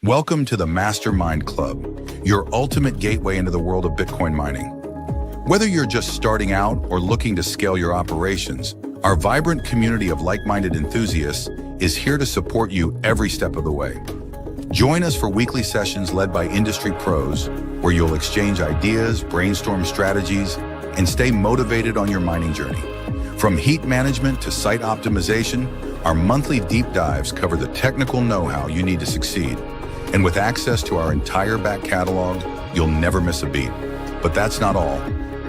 Welcome to the MasterMINed Club, your ultimate gateway into the world of Bitcoin mining. Whether you're just starting out or looking to scale your operations, our vibrant community of like-minded enthusiasts is here to support you every step of the way. Join us for weekly sessions led by industry pros, where you'll exchange ideas, brainstorm strategies, and stay motivated on your mining journey. From heat management to site optimization, our monthly deep dives cover the technical know-how you need to succeed. And with access to our entire back catalog, you'll never miss a beat. But that's not all.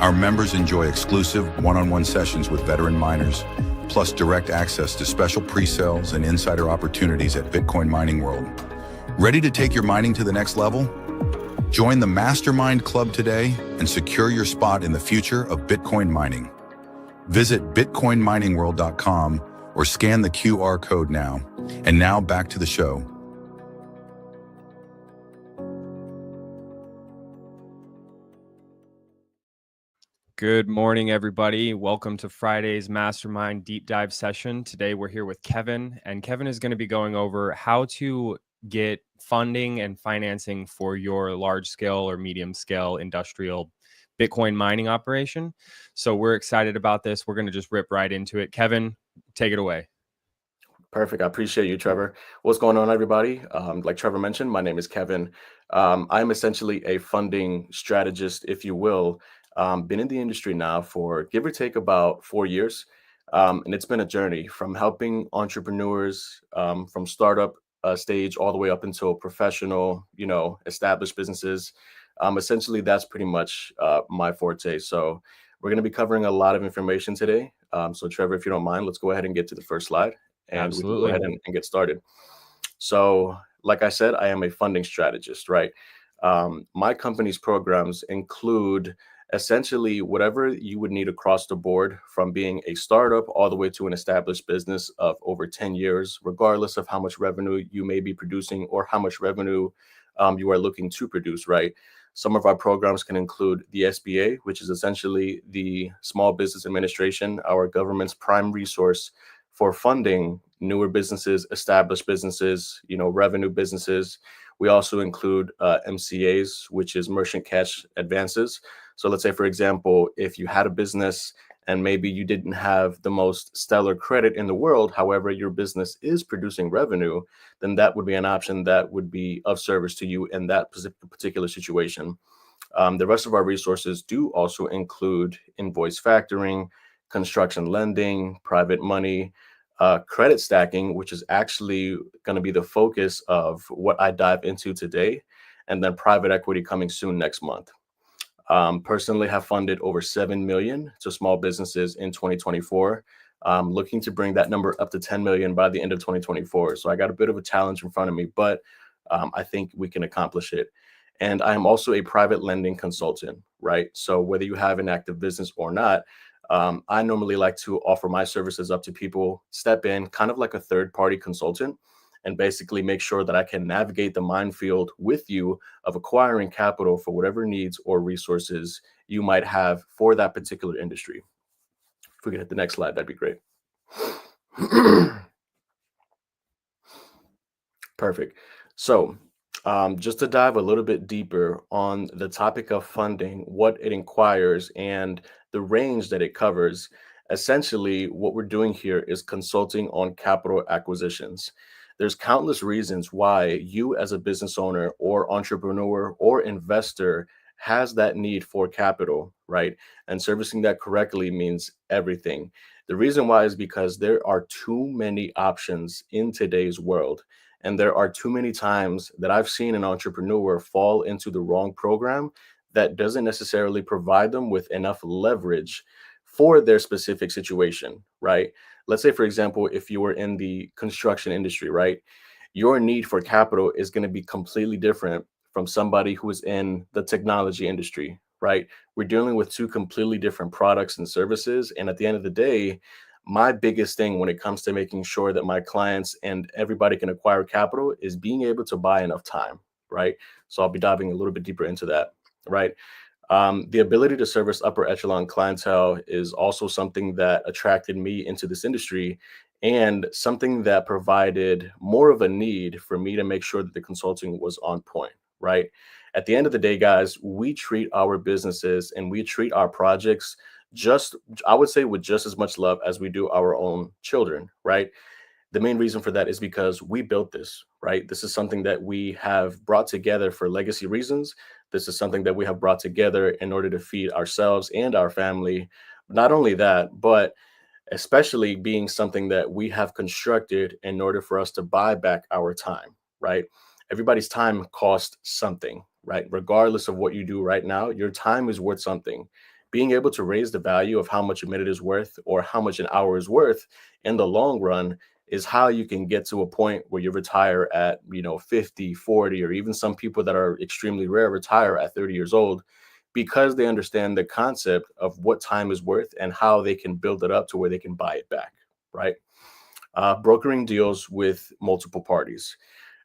Our members enjoy exclusive one-on-one sessions with veteran miners, plus direct access to special pre-sales and insider opportunities at Bitcoin Mining World. Ready to take your mining to the next level? Join the MasterMINed Club today and secure your spot in the future of Bitcoin mining. Visit bitcoinminingworld.com or scan the QR code now. And now back to the show. Good morning, everybody. Welcome to Friday's Mastermind Deep Dive session. Today, we're here with Kevin, and Kevin is going to be going over how to get funding and financing for your large scale or medium scale industrial Bitcoin mining operation. So we're excited about this. We're going to just rip right into it. Kevin, take it away. Perfect. I appreciate you, Trevor. What's going on, everybody? Like Trevor mentioned, my name is Kevin. I'm essentially a funding strategist, if you will. Been in the industry now for give or take about 4 years. And it's been a journey from helping entrepreneurs from startup stage all the way up until professional, established businesses. Essentially, that's pretty much my forte. So we're going to be covering a lot of information today. So Trevor, if you don't mind, let's go ahead and get to the first slide. And Absolutely. we can go ahead and get started. So like I said, I am a funding strategist, right? My company's programs include essentially whatever you would need across the board, from being a startup all the way to an established business of over 10 years, regardless of how much revenue you may be producing or how much revenue you are looking to produce, right? Some of our programs can include the SBA, which is essentially the Small Business Administration, our government's prime resource for funding newer businesses, established businesses, revenue businesses. We also include MCAs, which is merchant cash advances. So let's say, for example, if you had a business and maybe you didn't have the most stellar credit in the world, however, your business is producing revenue, then that would be an option that would be of service to you in that particular situation. The rest of our resources do also include invoice factoring, construction lending, private money, credit stacking, which is actually going to be the focus of what I dive into today, and then private equity coming soon next month. Personally have funded over 7 million to small businesses in 2024. Looking to bring that number up to 10 million by the end of 2024. So I got a bit of a challenge in front of me, but I think we can accomplish it. And I am also a private lending consultant, right? So whether you have an active business or not, I normally like to offer my services up to people, step in kind of like a third-party consultant, and basically make sure that I can navigate the minefield with you of acquiring capital for whatever needs or resources you might have for that particular industry. If we could hit the next slide, that'd be great. Perfect. So just to dive a little bit deeper on the topic of funding, what it inquires and the range that it covers, essentially what we're doing here is consulting on capital acquisitions. There's countless reasons why you as a business owner or entrepreneur or investor has that need for capital, right? And servicing that correctly means everything. The reason why is because there are too many options in today's world. And there are too many times that I've seen an entrepreneur fall into the wrong program that doesn't necessarily provide them with enough leverage for their specific situation, right? Let's say, for example, if you were in the construction industry, right? Your need for capital is going to be completely different from somebody who is in the technology industry, right? We're dealing with two completely different products and services. And at the end of the day, my biggest thing when it comes to making sure that my clients and everybody can acquire capital is being able to buy enough time, right? So I'll be diving a little bit deeper into that, right? The ability to service upper echelon clientele is also something that attracted me into this industry. and something that provided more of a need for me to make sure that the consulting was on point, right? At the end of the day, guys, we treat our businesses and we treat our projects just, I would say, with just as much love as we do our own children, right? The main reason for that is because we built this, right? This is something that we have brought together for legacy reasons. This is something that we have brought together in order to feed ourselves and our family. Not only that, but especially being something that we have constructed in order for us to buy back our time, right? Everybody's time costs something, right? Regardless of what you do right now, your time is worth something. Being able to raise the value of how much a minute is worth or how much an hour is worth in the long run is how you can get to a point where you retire at, 50, 40, or even some people that are extremely rare retire at 30 years old because they understand the concept of what time is worth and how they can build it up to where they can buy it back, right? Brokering deals with multiple parties.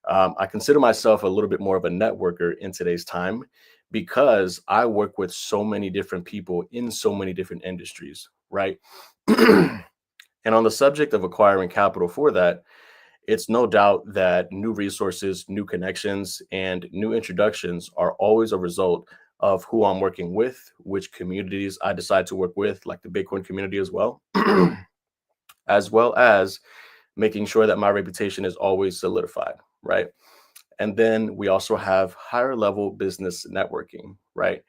I consider myself a little bit more of a networker in today's time because I work with so many different people in so many different industries, right? And on the subject of acquiring capital for that, it's no doubt that new resources, new connections, and new introductions are always a result of who I'm working with, which communities I decide to work with, like the Bitcoin community as well, as well as making sure that my reputation is always solidified, right? And then we also have higher level business networking, right?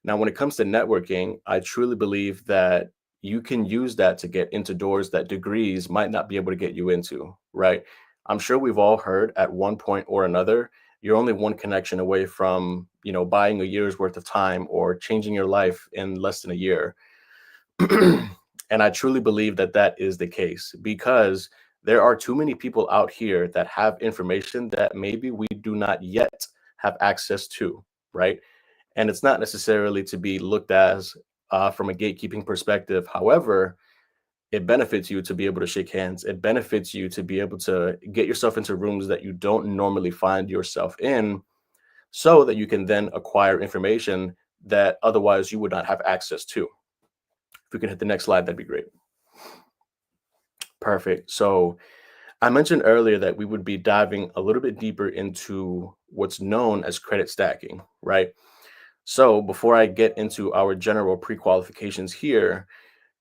Now, when it comes to networking, I truly believe that you can use that to get into doors that degrees might not be able to get you into, right? I'm sure we've all heard at one point or another, you're only one connection away from, buying a year's worth of time or changing your life in less than a year. And I truly believe that that is the case because there are too many people out here that have information that maybe we do not yet have access to, right? And it's not necessarily to be looked as from a gatekeeping perspective. However, it benefits you to be able to shake hands. It benefits you to be able to get yourself into rooms that you don't normally find yourself in so that you can then acquire information that otherwise you would not have access to. If we can hit the next slide, that'd be great. Perfect. So I mentioned earlier that we would be diving a little bit deeper into what's known as credit stacking, right? So before I get into our general pre-qualifications here,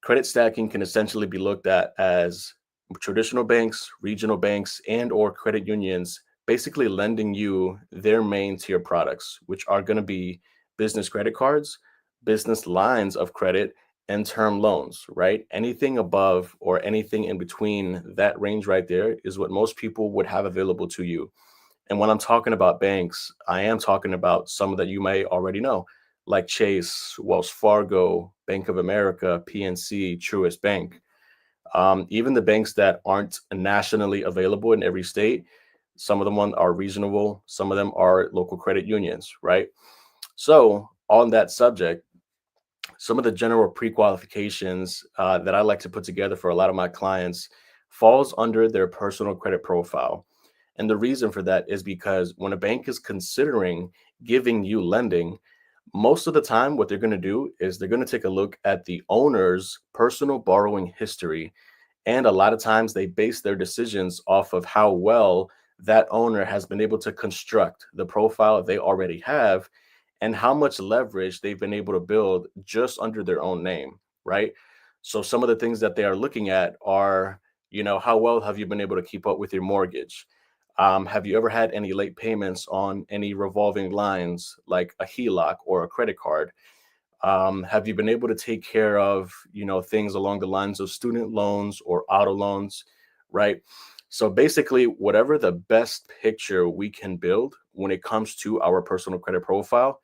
credit stacking can essentially be looked at as traditional banks, regional banks, and or credit unions basically lending you their main tier products, which are going to be business credit cards, business lines of credit, and term loans, right? Anything above or anything in between that range right there is what most people would have available to you. And when I'm talking about banks, I am talking about some that you may already know, like Chase, Wells Fargo, Bank of America, PNC, Truist Bank. Even the banks that aren't nationally available in every state, some of them are reasonable, some of them are local credit unions, right? So on that subject, some of the general pre-qualifications that I like to put together for a lot of my clients falls under their personal credit profile. And the reason for that is because when a bank is considering giving you lending, most of the time, what they're going to do is they're going to take a look at the owner's personal borrowing history. And a lot of times they base their decisions off of how well that owner has been able to construct the profile they already have and how much leverage they've been able to build just under their own name, right? So some of the things that they are looking at are, how well have you been able to keep up with your mortgage? Have you ever had any late payments on any revolving lines like a HELOC or a credit card? Have you been able to take care of, things along the lines of student loans or auto loans, right? So basically, whatever the best picture we can build when it comes to our personal credit profile,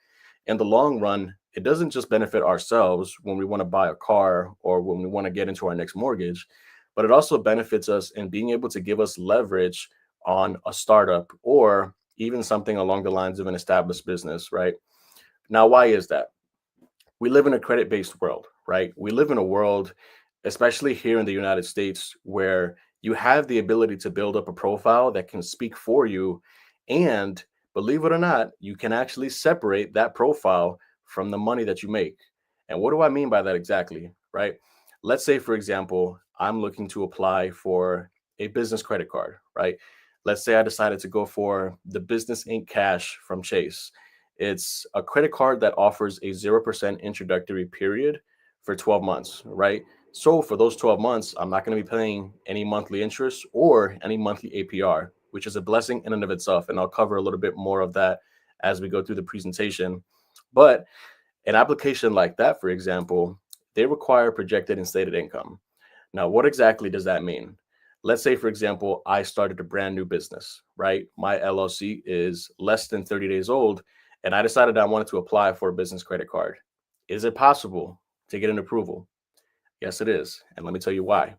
in the long run, it doesn't just benefit ourselves when we want to buy a car or when we want to get into our next mortgage, but it also benefits us in being able to give us leverage on a startup or even something along the lines of an established business, right? Now, why is that? We live in a credit-based world, right? We live in a world, especially here in the United States, where you have the ability to build up a profile that can speak for you. And believe it or not, you can actually separate that profile from the money that you make. And what do I mean by that exactly, right? Let's say, for example, I'm looking to apply for a business credit card, right? Let's say I decided to go for the Business Inc. Cash from Chase. It's a credit card that offers a 0% introductory period for 12 months, right? So for those 12 months, I'm not going to be paying any monthly interest or any monthly APR, which is a blessing in and of itself. And I'll cover a little bit more of that as we go through the presentation. But an application like that, for example, they require projected and stated income. Now, what exactly does that mean? Let's say, for example, I started a brand new business, right? My LLC is less than 30 days old, and I decided I wanted to apply for a business credit card. Is it possible to get an approval? Yes, it is. And let me tell you why.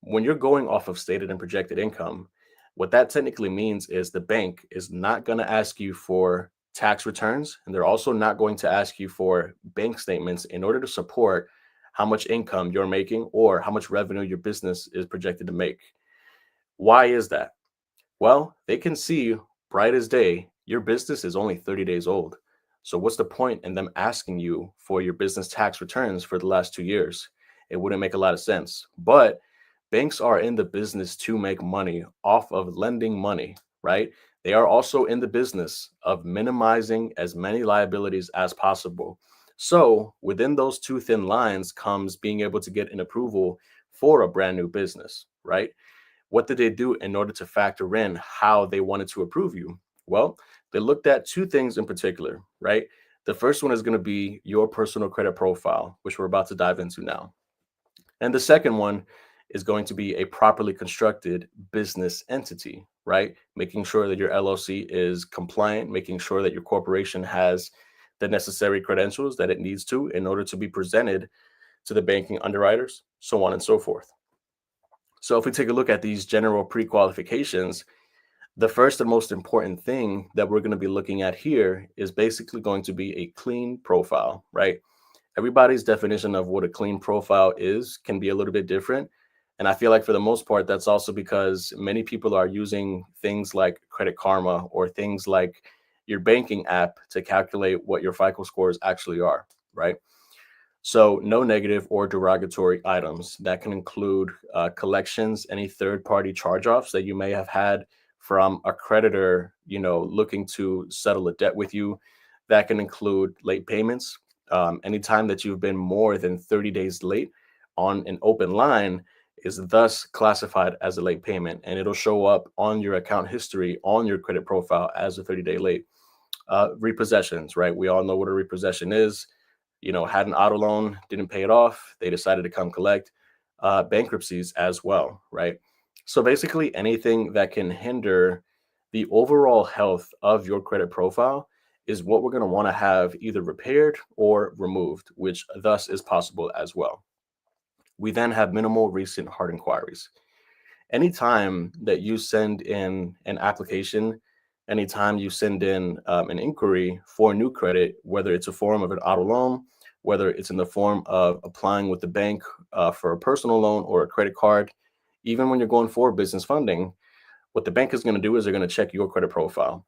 When you're going off of stated and projected income, what that technically means is the bank is not going to ask you for tax returns, and they're also not going to ask you for bank statements in order to support how much income you're making or how much revenue your business is projected to make. Why is that? Well, they can see bright as day, your business is only 30 days old. So what's the point in them asking you for your business tax returns for the last 2 years? It wouldn't make a lot of sense. But banks are in the business to make money off of lending money, right? They are also in the business of minimizing as many liabilities as possible. So within those two thin lines comes being able to get an approval for a brand new business, right? What did they do in order to factor in how they wanted to approve you? Well, they looked at two things in particular, right? The first one is going to be your personal credit profile, which we're about to dive into now. And the second one is going to be a properly constructed business entity, right? Making sure that your LLC is compliant, making sure that your corporation has the necessary credentials that it needs to in order to be presented to the banking underwriters, so on and so forth. So if we take a look at these general pre-qualifications, the first and most important thing that we're going to be looking at here is basically going to be a clean profile, right? Everybody's definition of what a clean profile is can be a little bit different. And I feel like for the most part, that's also because many people are using things like Credit Karma or things like your banking app to calculate what your FICO scores actually are, right? So no negative or derogatory items. That can include collections, any third-party charge-offs that you may have had from a creditor, looking to settle a debt with you. That can include late payments. Anytime that you've been more than 30 days late on an open line is thus classified as a late payment, and it'll show up on your account history on your credit profile as a 30-day late. Repossessions, right? We all know what a repossession is. Had an auto loan, didn't pay it off. They decided to come collect. Bankruptcies as well, right? So basically anything that can hinder the overall health of your credit profile is what we're going to want to have either repaired or removed, which thus is possible as well. We then have minimal recent hard inquiries. Anytime that you send in an application, anytime you send in an inquiry for new credit, whether it's a form of an auto loan, whether it's in the form of applying with the bank for a personal loan or a credit card, even when you're going for business funding, what the bank is going to do is they're going to check your credit profile.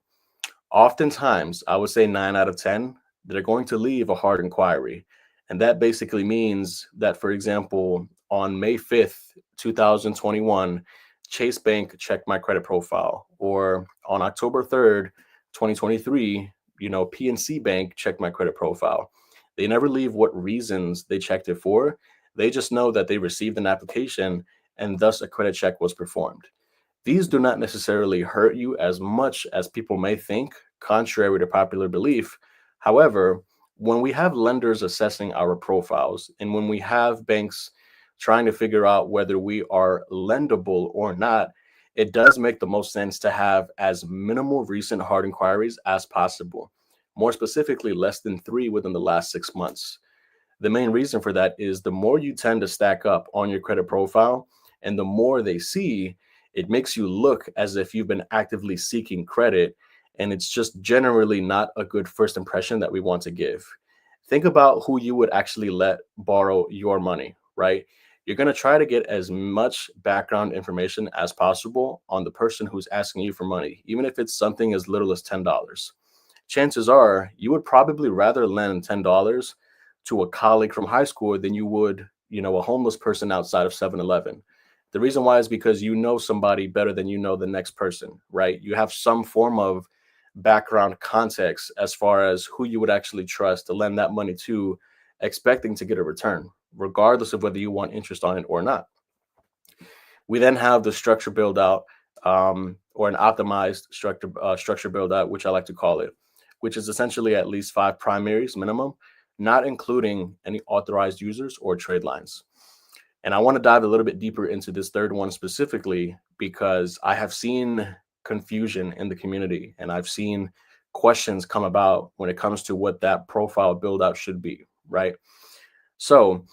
Oftentimes, I would say 9 out of 10, they're going to leave a hard inquiry. And that basically means that, for example, on May 5th, 2021, Chase Bank checked my credit profile. Or on October 3rd, 2023, PNC Bank checked my credit profile. They never leave what reasons they checked it for. They just know that they received an application and thus a credit check was performed. These do not necessarily hurt you as much as people may think, contrary to popular belief. However, when we have lenders assessing our profiles and when we have banks trying to figure out whether we are lendable or not, it does make the most sense to have as minimal recent hard inquiries as possible. More specifically, less than 3 within the last 6 months. The main reason for that is the more you tend to stack up on your credit profile and the more they see, it makes you look as if you've been actively seeking credit, and it's just generally not a good first impression that we want to give. Think about who you would actually let borrow your money, right? You're going to try to get as much background information as possible on the person who's asking you for money, even if it's something as little as $10. Chances are you would probably rather lend $10 to a colleague from high school than you would, a homeless person outside of 7-Eleven. The reason why is because you know somebody better than you know the next person, right? You have some form of background context as far as who you would actually trust to lend that money to, expecting to get a return, regardless of whether you want interest on it or not. We then have the structure build out, or an optimized structure build out, which I like to call it, which is essentially at least 5 primaries minimum, not including any authorized users or trade lines. And I want to dive a little bit deeper into this third one specifically because I have seen confusion in the community and I've seen questions come about when it comes to what that profile build out should be, right? So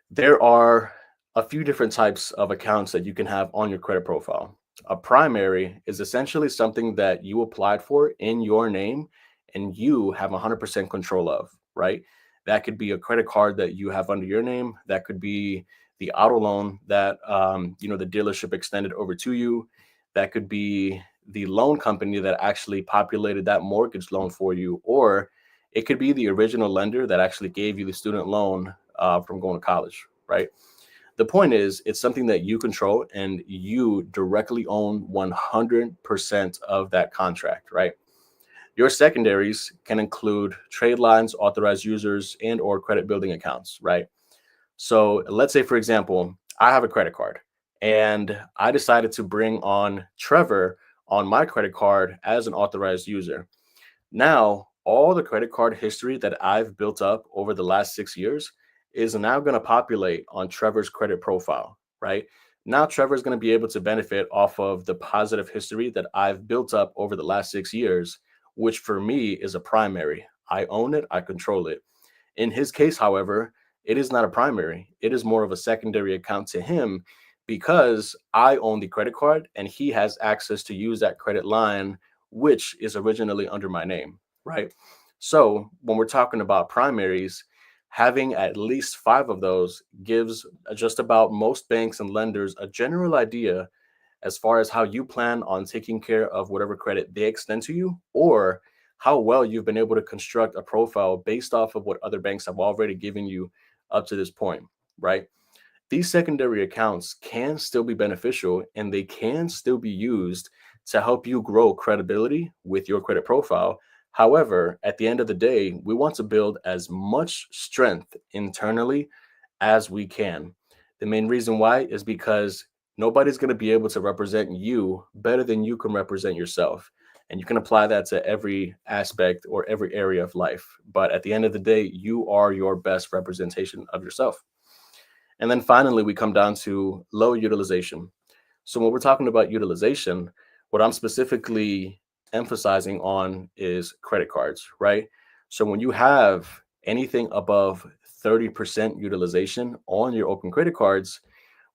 there are a few different types of accounts that you can have on your credit profile. A primary is essentially something that you applied for in your name and you have 100% control of, right? That could be a credit card that you have under your name. That could be the auto loan that the dealership extended over to you. That could be the loan company that actually populated that mortgage loan for you, or it could be the original lender that actually gave you the student loan from going to college, right? The point is, it's something that you control and you directly own 100% of that contract, right? Your secondaries can include trade lines, authorized users, and or credit building accounts, right? So let's say, for example, I have a credit card and I decided to bring on Trevor on my credit card as an authorized user. Now, all the credit card history that I've built up over the last 6 years is now going to populate on Trevor's credit profile, right? Now, Trevor's going to be able to benefit off of the positive history that I've built up over the last 6 years, which for me is a primary. I own it, I control it. In his case, however, it is not a primary. It is more of a secondary account to him because I own the credit card and he has access to use that credit line, which is originally under my name, right? So when we're talking about primaries, having at least 5 of those gives just about most banks and lenders a general idea as far as how you plan on taking care of whatever credit they extend to you, or how well you've been able to construct a profile based off of what other banks have already given you up to this point, right? These secondary accounts can still be beneficial and they can still be used to help you grow credibility with your credit profile. However, at the end of the day, we want to build as much strength internally as we can. The main reason why is because nobody's going to be able to represent you better than you can represent yourself. And you can apply that to every aspect or every area of life. But at the end of the day, you are your best representation of yourself. And then finally, we come down to low utilization. So when we're talking about utilization, what I'm specifically emphasizing on is credit cards, right? So when you have anything above 30% utilization on your open credit cards,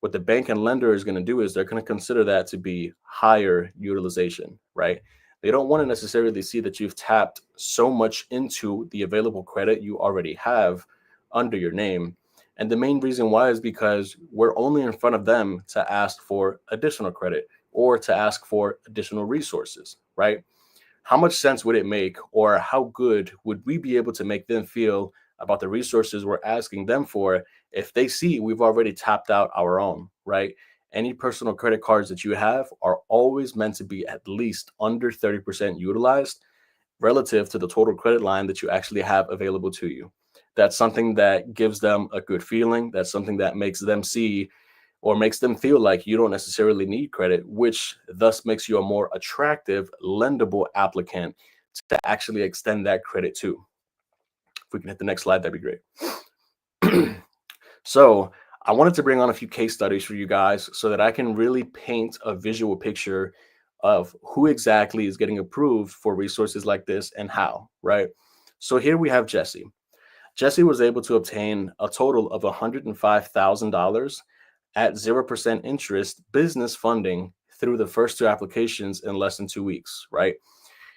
what the bank and lender is going to do is they're going to consider that to be higher utilization, right? They don't want to necessarily see that you've tapped so much into the available credit you already have under your name. And the main reason why is because we're only in front of them to ask for additional credit or to ask for additional resources, right? How much sense would it make, or how good would we be able to make them feel about the resources we're asking them for if they see we've already tapped out our own, right? Any personal credit cards that you have are always meant to be at least under 30% utilized relative to the total credit line that you actually have available to you. That's something that gives them a good feeling. That's something that makes them see or makes them feel like you don't necessarily need credit, which thus makes you a more attractive, lendable applicant to actually extend that credit to. If we can hit the next slide, that'd be great. So I wanted to bring on a few case studies for you guys so that I can really paint a visual picture of who exactly is getting approved for resources like this and how, right? So here we have Jesse. Jesse was able to obtain a total of $105,000 at 0% interest business funding through the first 2 applications in less than 2 weeks, right?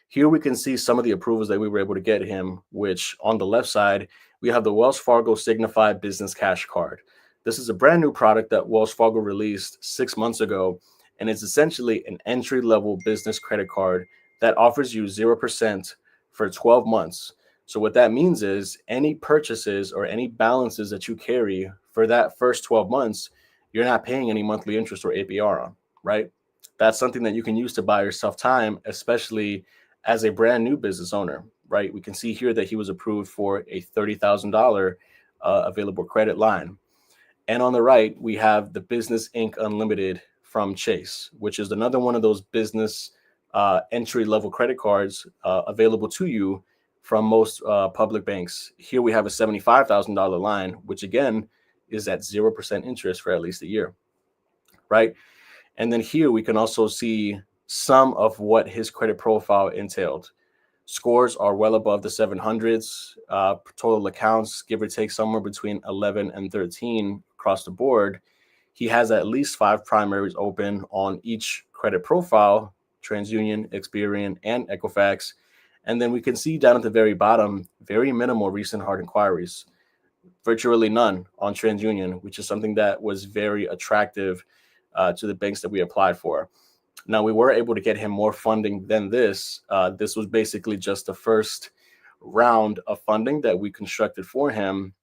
Here we can see some of the approvals that we were able to get him, which on the left side, we have the Wells Fargo Signify Business Cash Card. This is a brand new product that Wells Fargo released 6 months ago, and it's essentially an entry-level business credit card that offers you 0% for 12 months. So what that means is any purchases or any balances that you carry for that first 12 months, you're not paying any monthly interest or APR on, right? That's something that you can use to buy yourself time, especially as a brand new business owner, right? We can see here that he was approved for a $30,000 available credit line. And on the right, we have the Business Inc. Unlimited from Chase, which is another one of those business entry level credit cards available to you from most public banks. Here we have a $75,000 line, which again is at 0% interest for at least a year, right? And then here we can also see some of what his credit profile entailed. Scores are well above the 700s. Total accounts, give or take, somewhere between 11 and 13 across the board. He has at least 5 primaries open on each credit profile: TransUnion, Experian, and Equifax. And then we can see down at the very bottom, very minimal recent hard inquiries, virtually none on TransUnion, which is something that was very attractive to the banks that we applied for. Now, we were able to get him more funding than this. This was basically just the first round of funding that we constructed for him,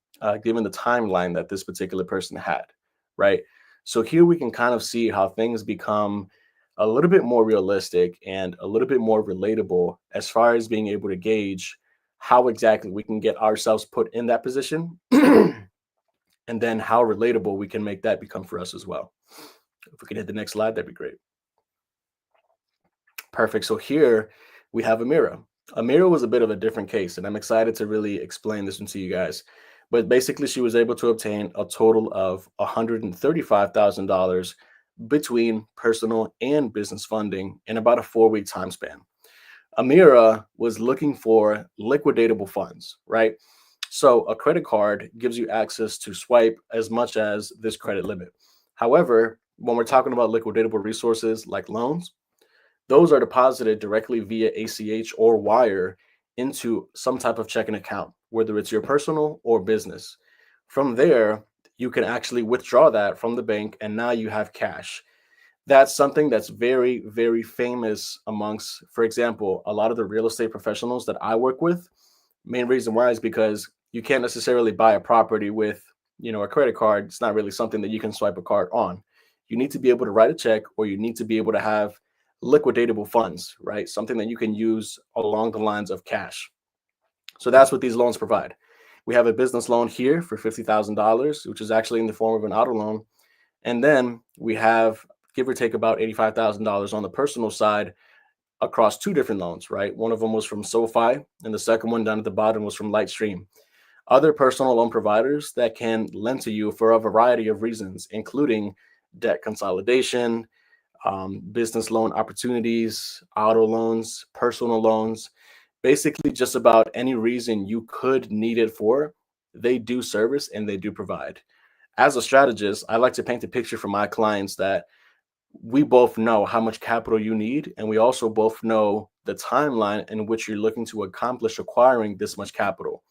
given the timeline that this particular person had, right? So here we can kind of see how things become a little bit more realistic and a little bit more relatable as far as being able to gauge how exactly we can get ourselves put in that position and then how relatable we can make that become for us as well. If we could hit the next slide, that'd be great. Perfect. So here we have Amira. Amira was a bit of a different case, and I'm excited to really explain this one to you guys. But basically, she was able to obtain a total of $135,000 between personal and business funding in about a 4-week time span. Amira was looking for liquidatable funds, right? So a credit card gives you access to swipe as much as this credit limit. However, when we're talking about liquidatable resources like loans, those are deposited directly via ACH or wire into some type of checking account, whether it's your personal or business. From there, you can actually withdraw that from the bank, and now you have cash. That's something that's very, very famous amongst, for example, a lot of the real estate professionals that I work with. Main reason why is because you can't necessarily buy a property with, a credit card. It's not really something that you can swipe a card on. You need to be able to write a check, or you need to be able to have liquidatable funds, right? Something that you can use along the lines of cash. So that's what these loans provide. We have a business loan here for $50,000, which is actually in the form of an auto loan. And then we have, give or take, about $85,000 on the personal side across 2 different loans, right? One of them was from SoFi, and the second one down at the bottom was from Lightstream. Other personal loan providers that can lend to you for a variety of reasons, including debt consolidation, business loan opportunities, auto loans, personal loans, basically just about any reason you could need it for, they do service and they do provide. As a strategist, I like to paint a picture for my clients that we both know how much capital you need, and we also both know the timeline in which you're looking to accomplish acquiring this much capital.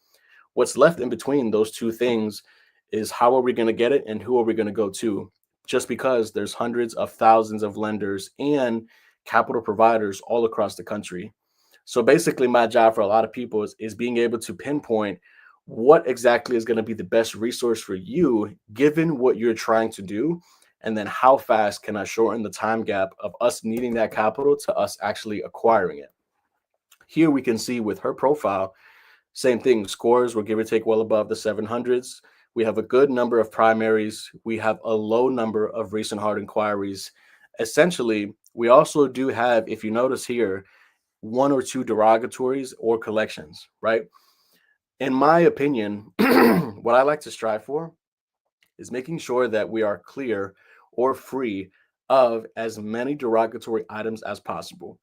What's left in between those 2 things is how are we going to get it and who are we going to go to? Just because there's hundreds of thousands of lenders and capital providers all across the country. So basically, my job for a lot of people is being able to pinpoint what exactly is going to be the best resource for you, given what you're trying to do, and then how fast can I shorten the time gap of us needing that capital to us actually acquiring it. Here we can see with her profile, same thing, scores were give or take well above the 700s. We have a good number of primaries. We have a low number of recent hard inquiries. Essentially, we also do have, if you notice here, 1 or 2 derogatories or collections, right? In my opinion, what I like to strive for is making sure that we are clear or free of as many derogatory items as possible.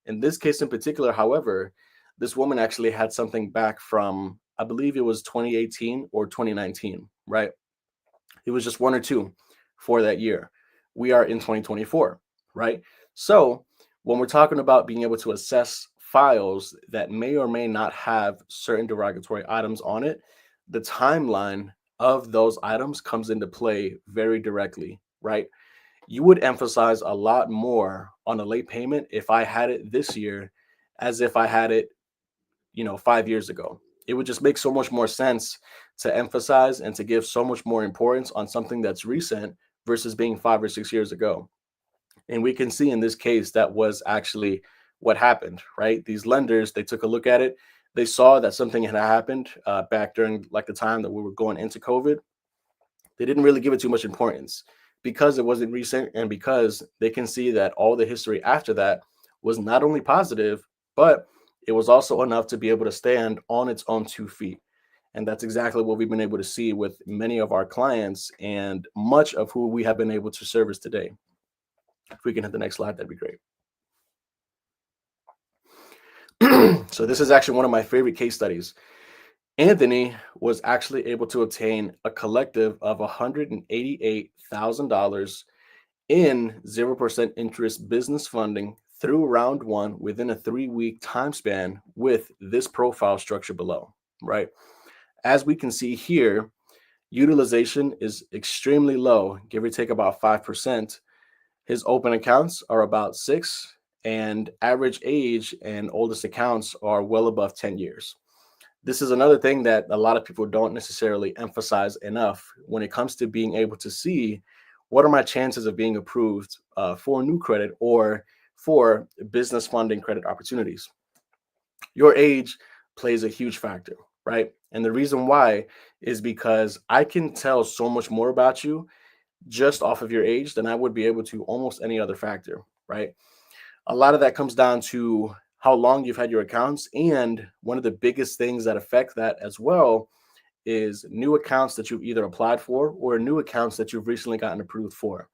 In this case in particular, however, this woman actually had something back from, I believe it was 2018 or 2019, right? It was just 1 or 2 for that year. We are in 2024, right? So when we're talking about being able to assess files that may or may not have certain derogatory items on it, the timeline of those items comes into play very directly, right? You would emphasize a lot more on a late payment if I had it this year as if I had it 5 years ago. it would just make so much more sense to emphasize and to give so much more importance on something that's recent versus being 5 or 6 years ago. And we can see in this case that was actually what happened, right? These lenders, they took a look at it. They saw that something had happened back during like the time that we were going into COVID. They didn't really give it too much importance because it wasn't recent and because they can see that all the history after that was not only positive, but it was also enough to be able to stand on its own 2 feet. And that's exactly what we've been able to see with many of our clients and much of who we have been able to service today. If we can hit the next slide, that'd be great. So this is actually one of my favorite case studies. Anthony was actually able to obtain a collective of $188,000 in 0% interest business funding through round one within a 3-week time span with this profile structure below, right? As we can see here, utilization is extremely low, give or take about 5%. His open accounts are about 6, and average age and oldest accounts are well above 10 years. This is another thing that a lot of people don't necessarily emphasize enough when it comes to being able to see what are my chances of being approved for new credit or for business funding credit opportunities. Your age plays a huge factor, right? And the reason why is because I can tell so much more about you just off of your age than I would be able to almost any other factor, right? A lot of that comes down to how long you've had your accounts. And one of the biggest things that affect that as well is new accounts that you've either applied for or new accounts that you've recently gotten approved for.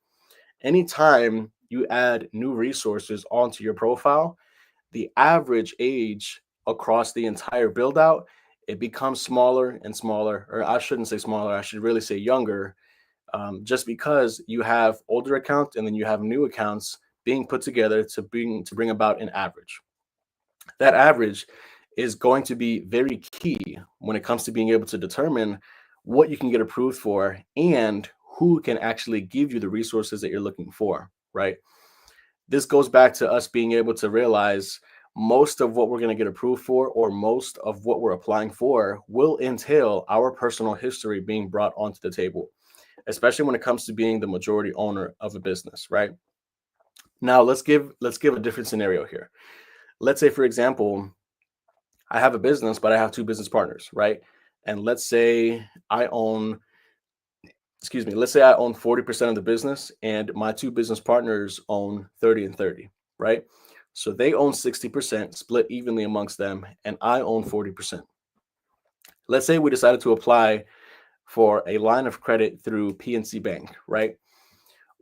Anytime you add new resources onto your profile, the average age across the entire build out, it becomes smaller and smaller, or I shouldn't say smaller, I should really say younger, just because you have older accounts and then you have new accounts being put together to bring about an average. That average is going to be very key when it comes to being able to determine what you can get approved for and who can actually give you the resources that you're looking for, right? This goes back to us being able to realize most of what we're going to get approved for or most of what we're applying for will entail our personal history being brought onto the table, especially when it comes to being the majority owner of a business, right? Now let's give a different scenario here. Let's say, for example, I have a business, but I have 2 business partners, right? And let's say I own 40% of the business and my 2 business partners own 30 and 30, right? So they own 60%, split evenly amongst them, and I own 40%. Let's say we decided to apply for a line of credit through PNC Bank, right?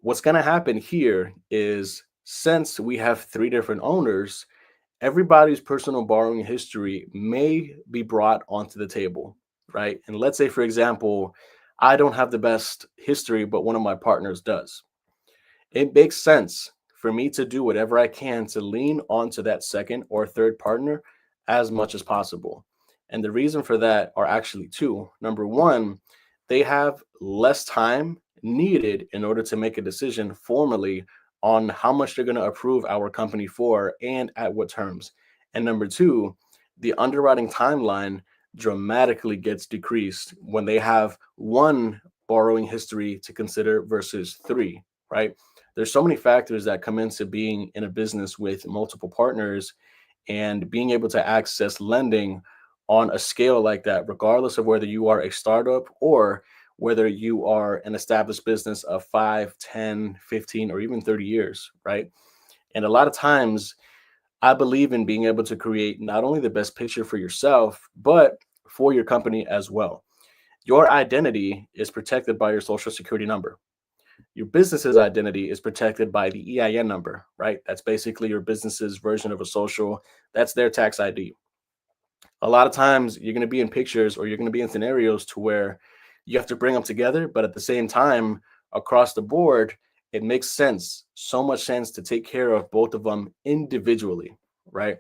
What's going to happen here is since we have 3 different owners, everybody's personal borrowing history may be brought onto the table, right? And let's say, for example, I don't have the best history, but one of my partners does. It makes sense for me to do whatever I can to lean onto that second or third partner as much as possible. And the reason for that are actually 2. Number one, they have less time needed in order to make a decision formally on how much they're going to approve our company for and at what terms. And number 2, the underwriting timeline dramatically gets decreased when they have 1 borrowing history to consider versus 3, right? There's so many factors that come into being in a business with multiple partners and being able to access lending on a scale like that, regardless of whether you are a startup or whether you are an established business of 5, 10, 15, or even 30 years, right? And a lot of times I believe in being able to create not only the best picture for yourself, but for your company as well. Your identity is protected by your social security number. Your business's identity is protected by the EIN number, right? That's basically your business's version of a social. That's their tax ID. A lot of times you're going to be in pictures or you're going to be in scenarios to where you have to bring them together, but at the same time, across the board, it makes sense, so much sense to take care of both of them individually, right?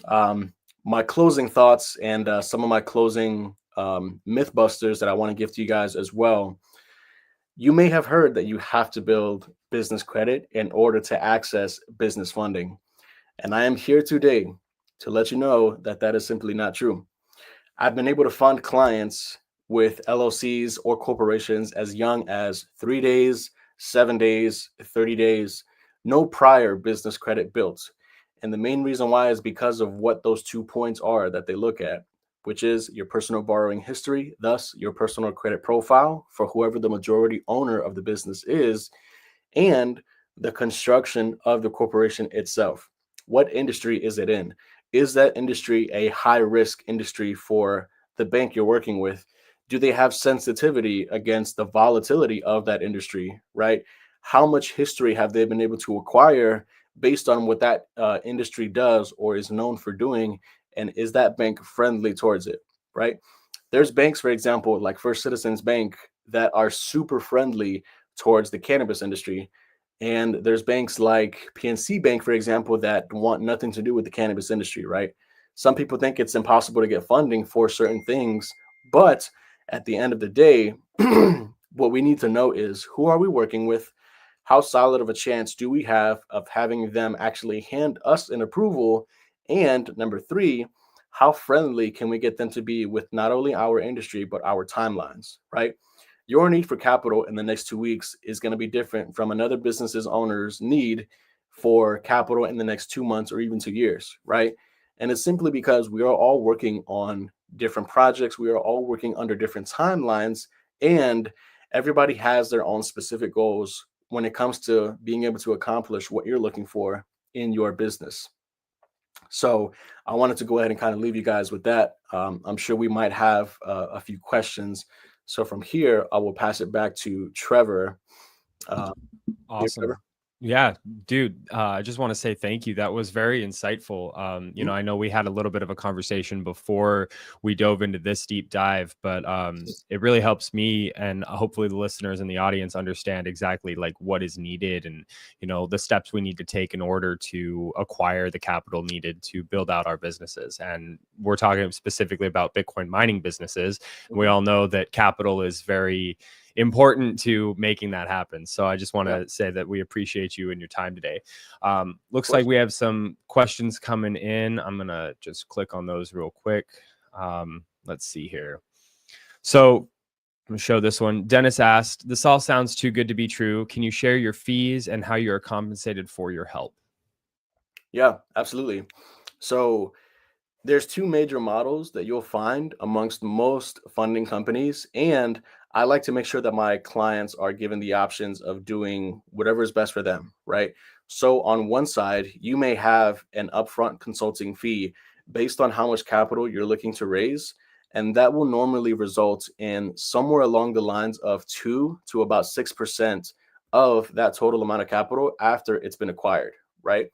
My closing thoughts and some of my closing myth busters that I want to give to you guys as well. You may have heard that you have to build business credit in order to access business funding. And I am here today to let you know that that is simply not true. I've been able to fund clients with LLCs or corporations as young as 3 days, 7 days, 30 days, no prior business credit built. And the main reason why is because of what those 2 points are that they look at, which is your personal borrowing history, thus your personal credit profile for whoever the majority owner of the business is, and the construction of the corporation itself. What industry is it in? Is that industry a high risk industry for the bank you're working with? Do they have sensitivity against the volatility of that industry, right? How much history have they been able to acquire based on what that industry does or is known for doing? And is that bank friendly towards it, right? There's banks, for example, like First Citizens Bank, that are super friendly towards the cannabis industry. And there's banks like PNC Bank, for example, that want nothing to do with the cannabis industry, right? Some people think it's impossible to get funding for certain things, but at the end of the day, what we need to know is, who are we working with? How solid of a chance do we have of having them actually hand us an approval? And number three, how friendly can we get them to be with not only our industry, but our timelines, right? Your need for capital in the next 2 weeks is going to be different from another business's owner's need for capital in the next 2 months or even 2 years, right? And it's simply because we are all working on different projects. We are all working under different timelines, and everybody has their own specific goals when it comes to being able to accomplish what you're looking for in your business. So I wanted to go ahead and kind of leave you guys with that. I'm sure we might have a few questions. So from here, I will pass it back to Trevor. Awesome. Trevor. Yeah, dude, I just want to say thank you. That was very insightful. I know we had a little bit of a conversation before we dove into this deep dive, but it really helps me and hopefully the listeners and the audience understand exactly like what is needed and, the steps we need to take in order to acquire the capital needed to build out our businesses. And we're talking specifically about Bitcoin mining businesses. We all know that capital is very important to making that happen. So I just want to say that we appreciate you and your time today. Looks like we have some questions coming in. I'm going to just click on those real quick. Let's see here. So I'm going to show this one. Dennis asked, this all sounds too good to be true. Can you share your fees and how you're compensated for your help? Yeah, absolutely. So there's two major models that you'll find amongst most funding companies. And I like to make sure that my clients are given the options of doing whatever is best for them, right? So on one side, you may have an upfront consulting fee based on how much capital you're looking to raise. And that will normally result in somewhere along the lines of 2 to about 6% of that total amount of capital after it's been acquired, right?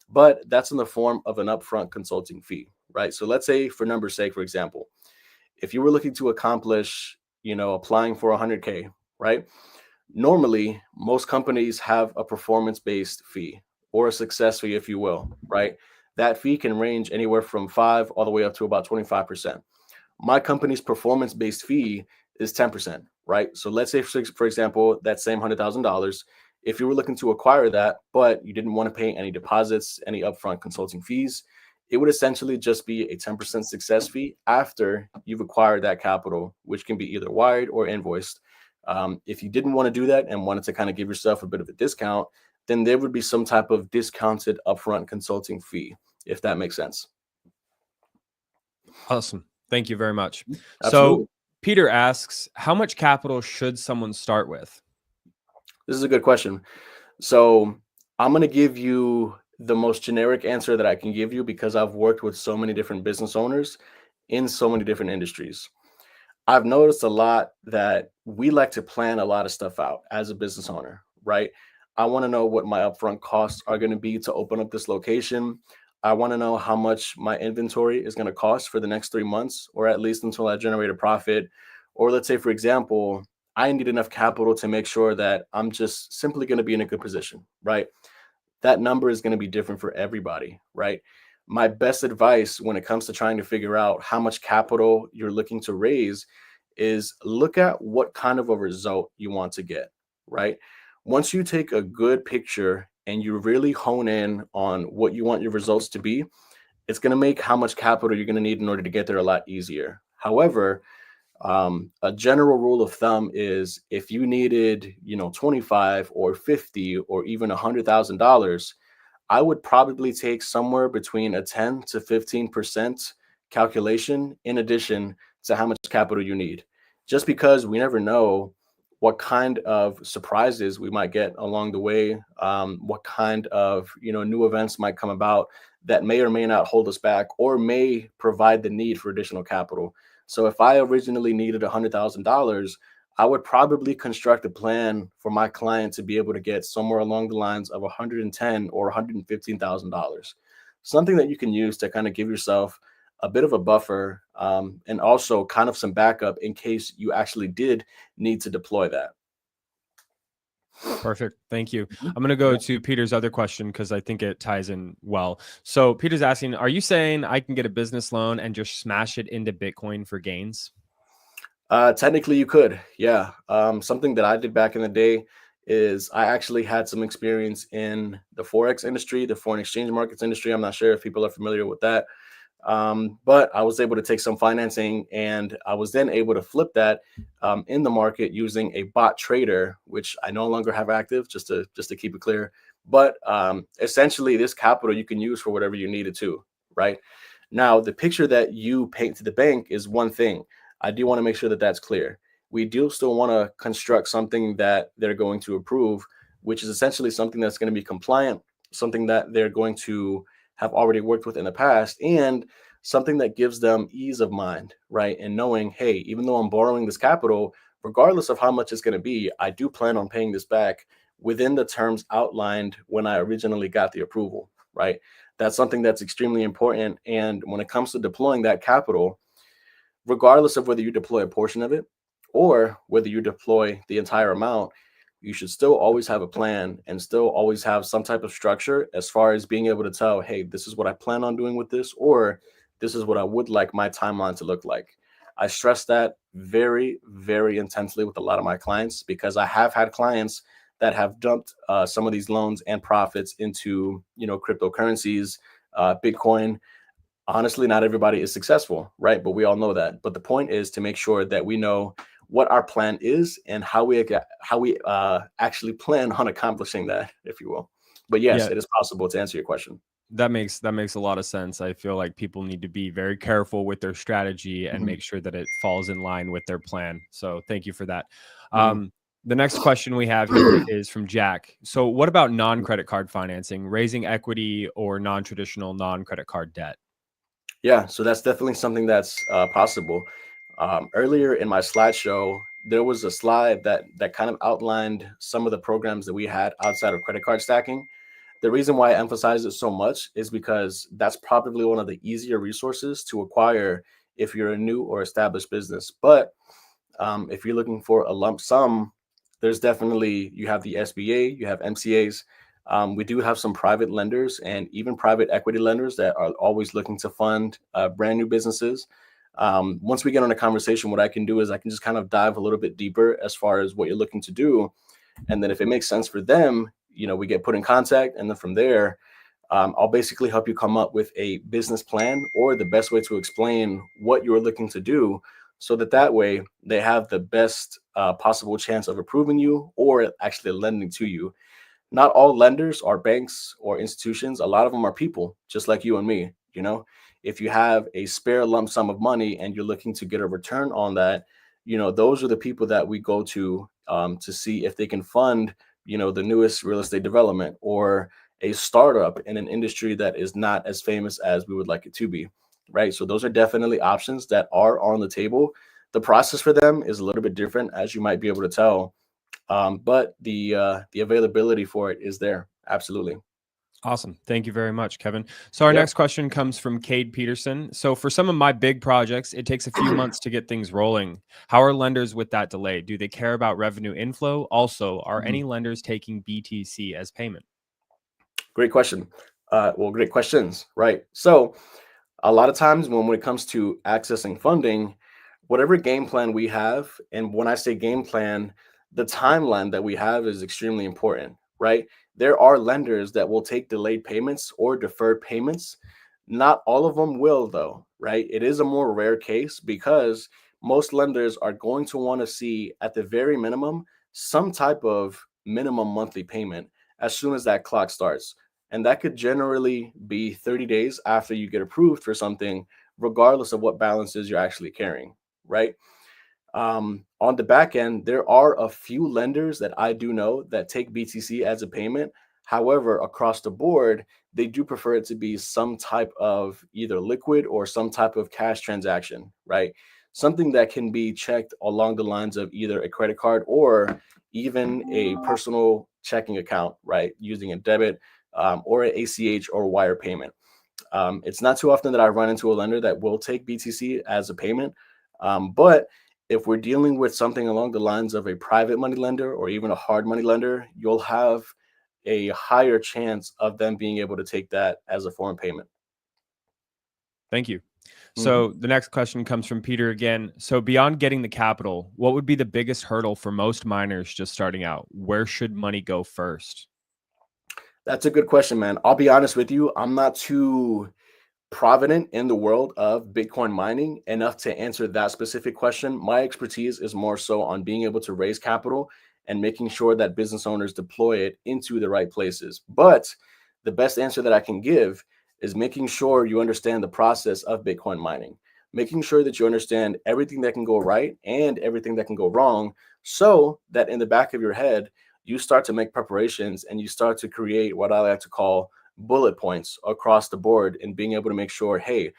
But that's in the form of an upfront consulting fee, right? So let's say, for numbers' sake, for example, if you were looking to accomplish, applying for 100K, right? Normally, most companies have a performance-based fee or a success fee, if you will, right? That fee can range anywhere from 5 all the way up to about 25%. My company's performance-based fee is 10%, right? So let's say, for example, that same $100,000, if you were looking to acquire that, but you didn't want to pay any deposits, any upfront consulting fees, it would essentially just be a 10% success fee after you've acquired that capital, which can be either wired or invoiced. If you didn't want to do that and wanted to kind of give yourself a bit of a discount, then there would be some type of discounted upfront consulting fee, if that makes sense. Awesome. Thank you very much. Absolutely. So Peter asks, how much capital should someone start with? This is a good question. So I'm going to give you the most generic answer that I can give you because I've worked with so many different business owners in so many different industries. I've noticed a lot that we like to plan a lot of stuff out as a business owner, right? I want to know what my upfront costs are going to be to open up this location. I want to know how much my inventory is going to cost for the next 3 months, or at least until I generate a profit. Or let's say, for example, I need enough capital to make sure that I'm just simply going to be in a good position, right? That number is going to be different for everybody, right? My best advice when it comes to trying to figure out how much capital you're looking to raise is look at what kind of a result you want to get, right? Once you take a good picture and you really hone in on what you want your results to be, it's going to make how much capital you're going to need in order to get there a lot easier. However, a general rule of thumb is if you needed, 25 or 50 or even $100,000, I would probably take somewhere between a 10 to 15% calculation in addition to how much capital you need. Just because we never know what kind of surprises we might get along the way, what kind of new events might come about that may or may not hold us back or may provide the need for additional capital. So if I originally needed $100,000, I would probably construct a plan for my client to be able to get somewhere along the lines of 110 or $115,000. Something that you can use to kind of give yourself a bit of a buffer, and also kind of some backup in case you actually did need to deploy that. Perfect. Thank you. I'm going to go to Peter's other question because I think it ties in well. So Peter's asking, are you saying I can get a business loan and just smash it into Bitcoin for gains? Technically, you could. Yeah. Something that I did back in the day is I actually had some experience in the Forex industry, the foreign exchange markets industry. I'm not sure if people are familiar with that. But I was able to take some financing and I was then able to flip that in the market using a bot trader, which I no longer have active, just to keep it clear. But essentially, this capital you can use for whatever you need it to, right? Now, the picture that you paint to the bank is one thing. I do want to make sure that that's clear. We do still want to construct something that they're going to approve, which is essentially something that's going to be compliant, something that they're going to have already worked with in the past, and something that gives them ease of mind, right? And knowing, hey, even though I'm borrowing this capital, regardless of how much it's going to be, I do plan on paying this back within the terms outlined when I originally got the approval, right? That's something that's extremely important. And when it comes to deploying that capital, regardless of whether you deploy a portion of it or whether you deploy the entire amount, you should still always have a plan and still always have some type of structure as far as being able to tell, hey, this is what I plan on doing with this, or this is what I would like my timeline to look like. I stress that very, very intensely with a lot of my clients because I have had clients that have dumped some of these loans and profits into, cryptocurrencies, Bitcoin. Honestly, not everybody is successful, right? But we all know that. But the point is to make sure that we know what our plan is and how we actually plan on accomplishing that, if you will. But yes, Yeah, it is possible to answer your question. that makes a lot of sense. I feel like people need to be very careful with their strategy and Mhm, make sure that it falls in line with their plan. So thank you for that. mhm. The next question we have here is from Jack. So what about non-credit card financing, raising equity or non-traditional non-credit card debt? Yeah, so that's definitely something that's possible. Earlier in my slideshow, there was a slide that kind of outlined some of the programs that we had outside of credit card stacking. The reason why I emphasize it so much is because that's probably one of the easier resources to acquire if you're a new or established business. But if you're looking for a lump sum, there's definitely, you have the SBA, you have MCAs. We do have some private lenders and even private equity lenders that are always looking to fund brand new businesses. Once we get on a conversation, what I can do is I can just kind of dive a little bit deeper as far as what you're looking to do. And then if it makes sense for them, we get put in contact. And then from there, I'll basically help you come up with a business plan or the best way to explain what you're looking to do so that way they have the best possible chance of approving you or actually lending to you. Not all lenders are banks or institutions. A lot of them are people just like you and me. If you have a spare lump sum of money and you're looking to get a return on that, those are the people that we go to see if they can fund, the newest real estate development or a startup in an industry that is not as famous as we would like it to be. Right. So those are definitely options that are on the table. The process for them is a little bit different, as you might be able to tell. But the availability for it is there. Absolutely. Awesome. Thank you very much, Kevin. So our Yep. next question comes from Cade Peterson. So for some of my big projects, it takes a few months to get things rolling. How are lenders with that delay? Do they care about revenue inflow? Also, are Mhm. any lenders taking BTC as payment? Great question. Well, great questions. Right. So a lot of times when it comes to accessing funding, whatever game plan we have, and when I say game plan, the timeline that we have is extremely important, right? There are lenders that will take delayed payments or deferred payments Not all of them will, though, right? It is a more rare case because most lenders are going to want to see, at the very minimum, some type of minimum monthly payment as soon as that clock starts. And that could generally be 30 days after you get approved for something, regardless of what balances you're actually carrying, right? On the back end, there are a few lenders that I do know that take BTC as a payment. However, across the board, they do prefer it to be some type of either liquid or some type of cash transaction, right? Something that can be checked along the lines of either a credit card or even a personal checking account, right? Using a debit or an ACH or wire payment. It's not too often that I run into a lender that will take BTC as a payment. But if we're dealing with something along the lines of a private money lender or even a hard money lender, you'll have a higher chance of them being able to take that as a foreign payment. Thank you. Mhm. So the next question comes from Peter again. So beyond getting the capital, what would be the biggest hurdle for most miners just starting out? Where should money go first? That's a good question, man. I'll be honest with you. I'm not too provident in the world of Bitcoin mining enough to answer that specific question. My expertise is more so on being able to raise capital and making sure that business owners deploy it into the right places. But the best answer that I can give is making sure you understand the process of Bitcoin mining, making sure that you understand everything that can go right and everything that can go wrong, so that in the back of your head, you start to make preparations and you start to create what I like to call bullet points across the board, and being able to make sure, hey,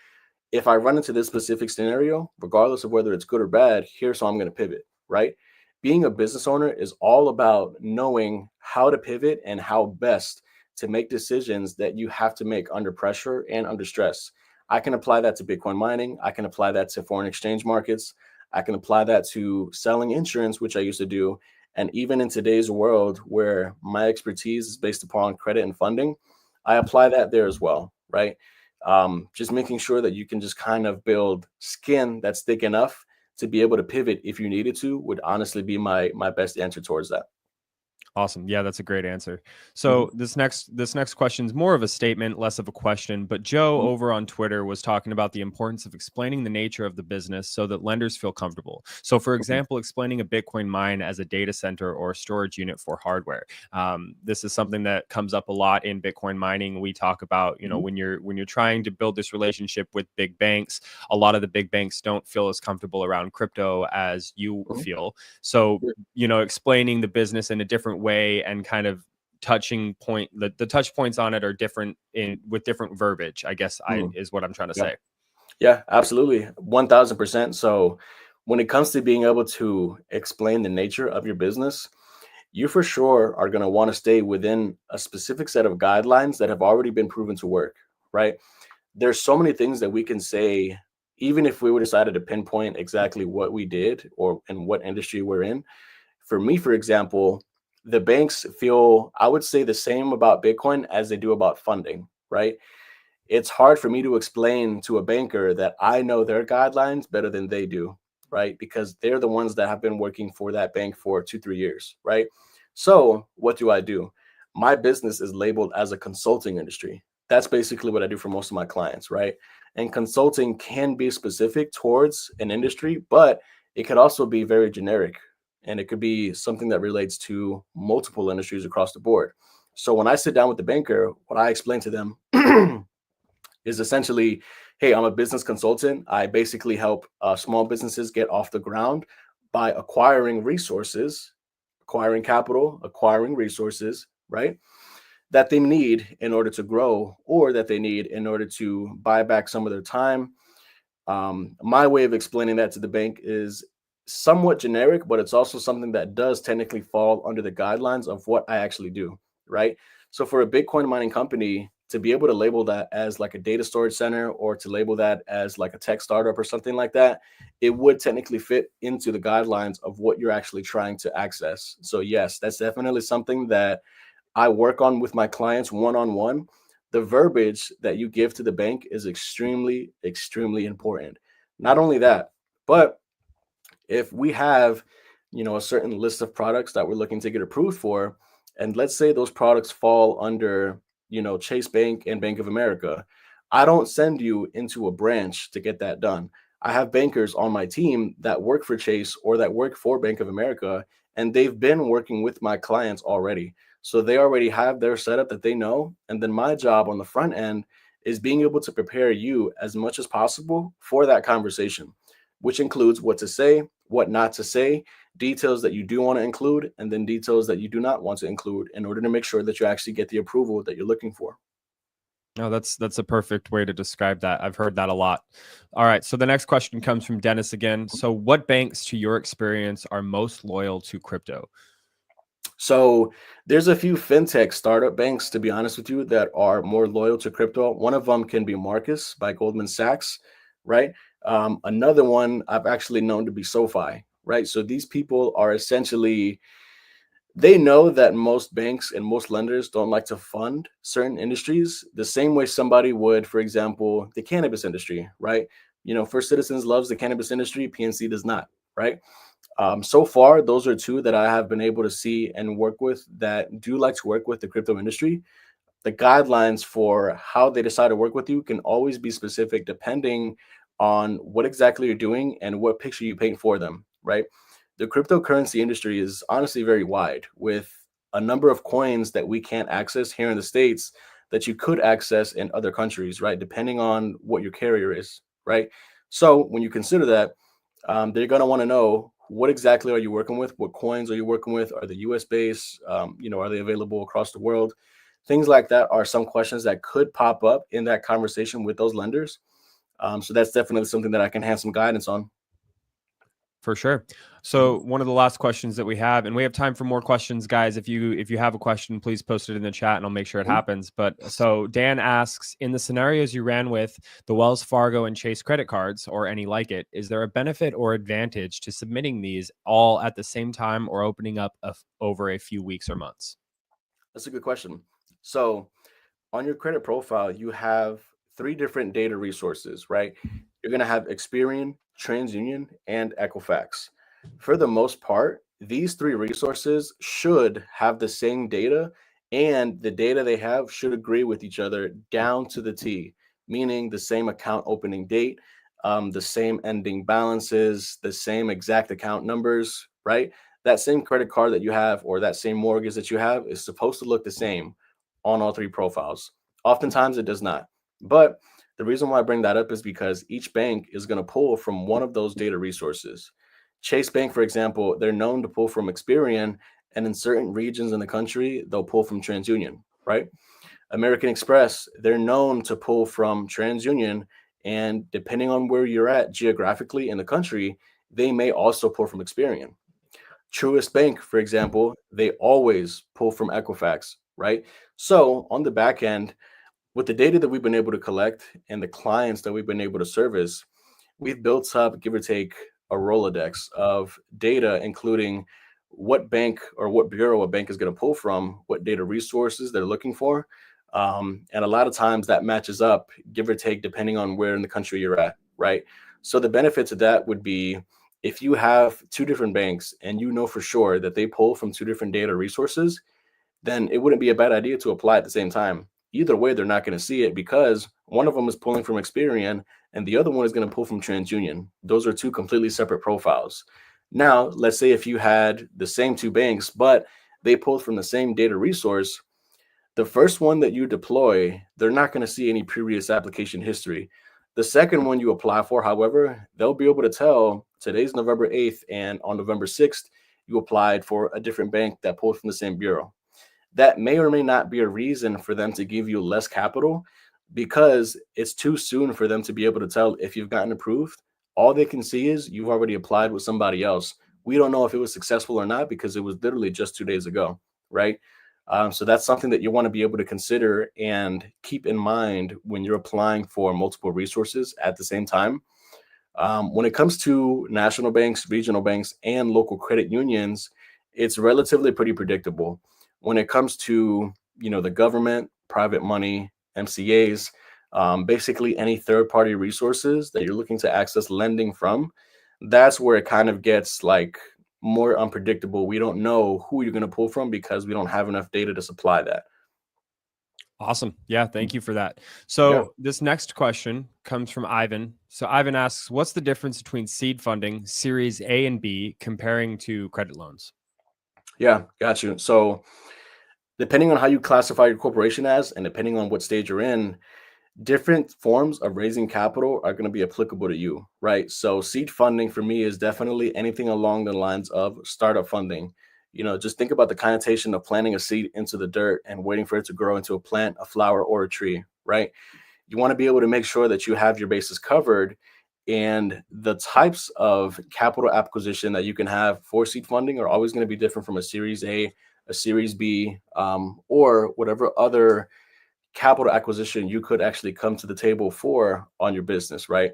if I run into this specific scenario, regardless of whether it's good or bad, here's how I'm going to pivot, right? Being a business owner is all about knowing how to pivot and how best to make decisions that you have to make under pressure and under stress. I can apply that to Bitcoin mining. I can apply that to foreign exchange markets. I can apply that to selling insurance, which I used to do. And even in today's world where my expertise is based upon credit and funding, I apply that there as well, right? Just making sure that you can just kind of build skin that's thick enough to be able to pivot if you needed to would honestly be my best answer towards that. Awesome. Yeah, that's a great answer. Mhm, So this next question is more of a statement, less of a question. But Joe mhm, over on Twitter was talking about the importance of explaining the nature of the business so that lenders feel comfortable. So, for mhm, example, explaining a Bitcoin mine as a data center or a storage unit for hardware. This is something that comes up a lot in Bitcoin mining. We talk about, mhm, when you're trying to build this relationship with big banks, a lot of the big banks don't feel as comfortable around crypto as you mhm. feel. So Yeah, explaining the business in a different way and kind of touching point the touch points on it are different in with different verbiage, I guess I mhm, is what I'm trying to yeah, say. yeah, absolutely, 1000%. So when it comes to being able to explain the nature of your business, you for sure are going to want to stay within a specific set of guidelines that have already been proven to work, right? There's so many things that we can say, even if we were decided to pinpoint exactly what we did or in what industry we're in. For me, for example, the banks feel, I would say, the same about Bitcoin as they do about funding, right? It's hard for me to explain to a banker that I know their guidelines better than they do, right? Because they're the ones that have been working for that bank for 2, 3 years, right? So what do I do? My business is labeled as a consulting industry. That's basically what I do for most of my clients, right? And consulting can be specific towards an industry, but it could also be very generic, and it could be something that relates to multiple industries across the board. So when I sit down with the banker, what I explain to them is essentially, hey, I'm a business consultant. I basically help small businesses get off the ground by acquiring resources, acquiring capital, acquiring resources, right? That they need in order to grow, or that they need in order to buy back some of their time. My way of explaining that to the bank is somewhat generic, but it's also something that does technically fall under the guidelines of what I actually do, right? So for a Bitcoin mining company to be able to label that as like a data storage center, or to label that as like a tech startup or something like that, it would technically fit into the guidelines of what you're actually trying to access. So yes, that's definitely something that I work on with my clients one on one. The verbiage that you give to the bank is extremely, extremely important. Not only that, but if we have, a certain list of products that we're looking to get approved for, and let's say those products fall under, Chase Bank and Bank of America, I don't send you into a branch to get that done. I have bankers on my team that work for Chase or that work for Bank of America, and they've been working with my clients already. So they already have their setup that they know. And then my job on the front end is being able to prepare you as much as possible for that conversation, which includes what to say, what not to say, details that you do want to include, and then details that you do not want to include in order to make sure that you actually get the approval that you're looking for. No, that's a perfect way to describe that. I've heard that a lot. All right. So the next question comes from Dennis again. So what banks, to your experience, are most loyal to crypto? So there's a few fintech startup banks, to be honest with you, that are more loyal to crypto. One of them can be Marcus by Goldman Sachs, right? Another one I've actually known to be SoFi, right? So these people are essentially, they know that most banks and most lenders don't like to fund certain industries the same way somebody would, for example, the cannabis industry, right? First Citizens loves the cannabis industry, PNC does not, right? So far, those are two that I have been able to see and work with that do like to work with the crypto industry. The guidelines for how they decide to work with you can always be specific depending on what exactly you're doing and what picture you paint for them, right? The cryptocurrency industry is honestly very wide with a number of coins that we can't access here in the States that you could access in other countries, right? Depending on what your carrier is, right? So when you consider that, they're going to want to know what exactly are you working with? What coins are you working with? Are they US based? Are they available across the world? Things like that are some questions that could pop up in that conversation with those lenders. So that's definitely something that I can have some guidance on. For sure. So one of the last questions that we have, and we have time for more questions, guys. If you have a question, please post it in the chat and I'll make sure it happens. But so Dan asks, in the scenarios you ran with the Wells Fargo and Chase credit cards or any like it, is there a benefit or advantage to submitting these all at the same time or opening up over a few weeks or months? That's a good question. So on your credit profile, you have three different data resources, right? You're going to have Experian, TransUnion, and Equifax. For the most part, these three resources should have the same data, and the data they have should agree with each other down to the T, meaning the same account opening date, the same ending balances, the same exact account numbers, right? That same credit card that you have or that same mortgage that you have is supposed to look the same on all three profiles. Oftentimes it does not. But the reason why I bring that up is because each bank is going to pull from one of those data resources. Chase Bank, for example, they're known to pull from Experian, and in certain regions in the country, they'll pull from TransUnion, right? American Express, they're known to pull from TransUnion, and depending on where you're at geographically in the country, they may also pull from Experian. Truist Bank, for example, they always pull from Equifax, right? So on the back end, with the data that we've been able to collect and the clients that we've been able to service, we've built up, give or take, a Rolodex of data, including what bank or what bureau a bank is going to pull from, what data resources they're looking for. And a lot of times that matches up, give or take, depending on where in the country you're at, right? So the benefits of that would be if you have two different banks and you know for sure that they pull from two different data resources, then it wouldn't be a bad idea to apply at the same time. Either way, they're not going to see it because one of them is pulling from Experian and the other one is going to pull from TransUnion. Those are two completely separate profiles. Now, let's say if you had the same two banks, but they pulled from the same data resource, the first one that you deploy, they're not going to see any previous application history. The second one you apply for, however, they'll be able to tell today's November 8th and on November 6th, you applied for a different bank that pulled from the same bureau. That may or may not be a reason for them to give you less capital because it's too soon for them to be able to tell if you've gotten approved. All they can see is you've already applied with somebody else. We don't know if it was successful or not because it was literally just 2 days ago, right? So that's something that you want to be able to consider and keep in mind when you're applying for multiple resources at the same time. When it comes to national banks, regional banks, and local credit unions, it's relatively pretty predictable. When it comes to the government, private money, MCAs, basically any third-party resources that you're looking to access lending from, that's where it kind of gets like more unpredictable. We don't know who you're going to pull from because we don't have enough data to supply that. Awesome. Yeah, thank you for that. Yeah. So this next question comes from Ivan. So Ivan asks, what's the difference between seed funding, Series A and B, comparing to credit loans? Yeah, got you. So depending on how you classify your corporation as, and depending on what stage you're in, different forms of raising capital are going to be applicable to you, right? So seed funding for me is definitely anything along the lines of startup funding. Just think about the connotation of planting a seed into the dirt and waiting for it to grow into a plant, a flower, or a tree, right? You want to be able to make sure that you have your bases covered, and the types of capital acquisition that you can have for seed funding are always going to be different from a Series A, a Series B, or whatever other capital acquisition you could actually come to the table for on your business, right?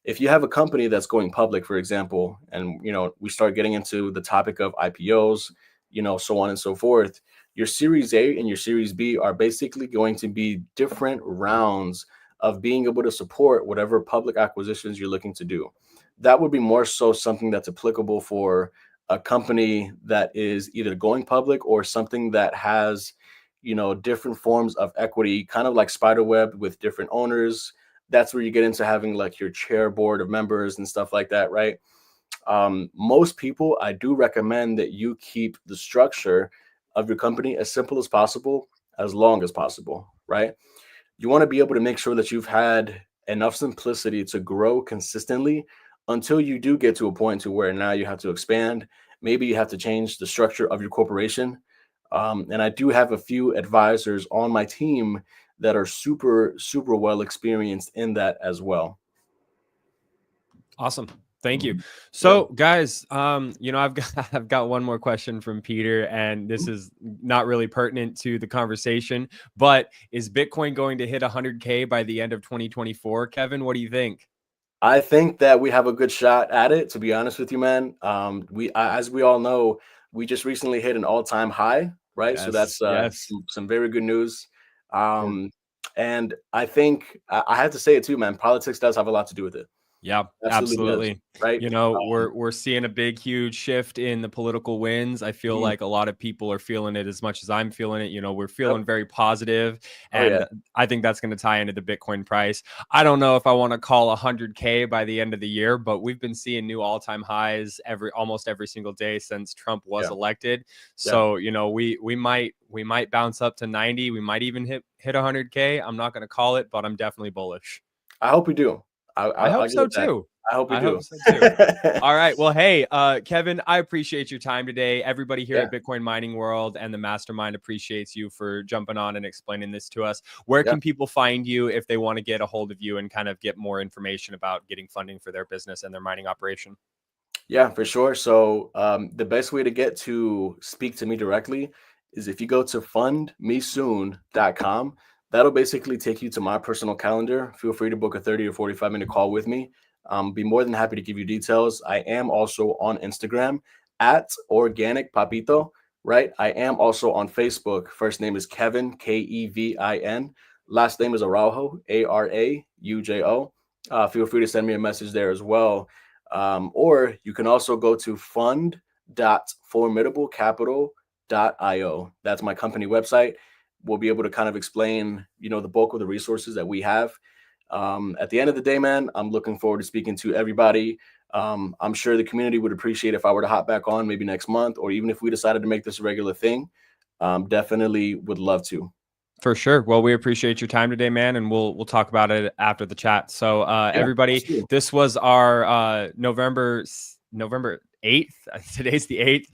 If you have a company that's going public, for example, and we start getting into the topic of IPOs, so on and so forth, your Series A and your Series B are basically going to be different rounds of being able to support whatever public acquisitions you're looking to do. That would be more so something that's applicable for a company that is either going public or something that has different forms of equity, kind of like Spiderweb with different owners. That's where you get into having like your chair board of members and stuff like that, right? Most people, I do recommend that you keep the structure of your company as simple as possible, as long as possible, right? You want to be able to make sure that you've had enough simplicity to grow consistently until you do get to a point to where now you have to expand. Maybe you have to change the structure of your corporation. And I do have a few advisors on my team that are super, super well experienced in that as well. Awesome. Thank you. Mhm. So guys, I've got one more question from Peter, and this is not really pertinent to the conversation, but is Bitcoin going to hit 100K by the end of 2024? Kevin, what do you think? I think that we have a good shot at it, to be honest with you, man. As we all know, we just recently hit an all-time high, right? So that's Yes. some very good news. We're And I think I have to say it too, man. Politics does have a lot to do with it. Yeah, Absolutely does, absolutely. right? We're seeing a big, huge shift in the political winds. I feel Mhm. like a lot of people are feeling it as much as I'm feeling it. We're Yep. feeling very positive, Oh yeah. and I think that's going to tie into the Bitcoin price. I don't know if I want to call 100K by the end of the year, but we've been seeing new all-time highs almost every single day since Trump was Yeah. elected. Yeah. So, we might bounce up to 90. We might even hit 100K. I'm not going to call it, but I'm definitely bullish. I hope we do. I I'll hope give so it that. too. I hope we I do. hope so too. All right. Well, hey, Kevin, I appreciate your time today. Everybody here Yeah. at Bitcoin Mining World and the Mastermind appreciates you for jumping on and explaining this to us. Where Yeah. can people find you if they want to get a hold of you and kind of get more information about getting funding for their business and their mining operation? Yeah, for sure. So the best way to get to speak to me directly is if you go to fundmesoon.com. That'll basically take you to my personal calendar. Feel free to book a 30 or 45-minute call with me. Be more than happy to give you details. I am also on Instagram at Organic Papito, right? I am also on Facebook. First name is Kevin, Kevin. Last name is Araujo, Araujo. Feel free to send me a message there as well. Or you can also go to fund.formidablecapital.io. That's my company website. We'll be able to kind of explain, the bulk of the resources that we have. At the end of the day, man, I'm looking forward to speaking to everybody. I'm sure the community would appreciate if I were to hop back on maybe next month, or even if we decided to make this a regular thing. Definitely would love to. For sure. Well, we appreciate your time today, man, and we'll talk about it after the chat. So, everybody, absolutely. this was our November 8th. Today's the 8th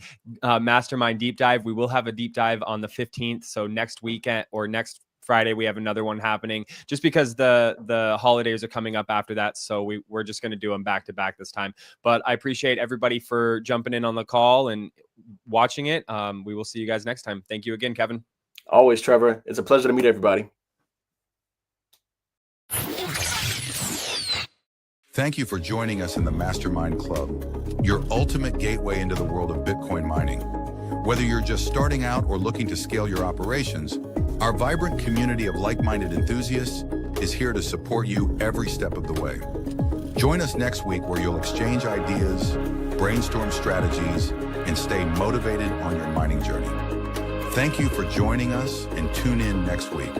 Mastermind deep dive. We will have a deep dive on the 15th. So next weekend or next Friday, we have another one happening just because the holidays are coming up after that. So we're just going to do them back to back this time. But I appreciate everybody for jumping in on the call and watching it. We will see you guys next time. Thank you again, Kevin. Always, Trevor. It's a pleasure to meet everybody. Thank you for joining us in the MasterMIND Club, your ultimate gateway into the world of Bitcoin mining. Whether you're just starting out or looking to scale your operations, our vibrant community of like-minded enthusiasts is here to support you every step of the way. Join us next week where you'll exchange ideas, brainstorm strategies, and stay motivated on your mining journey. Thank you for joining us and tune in next week.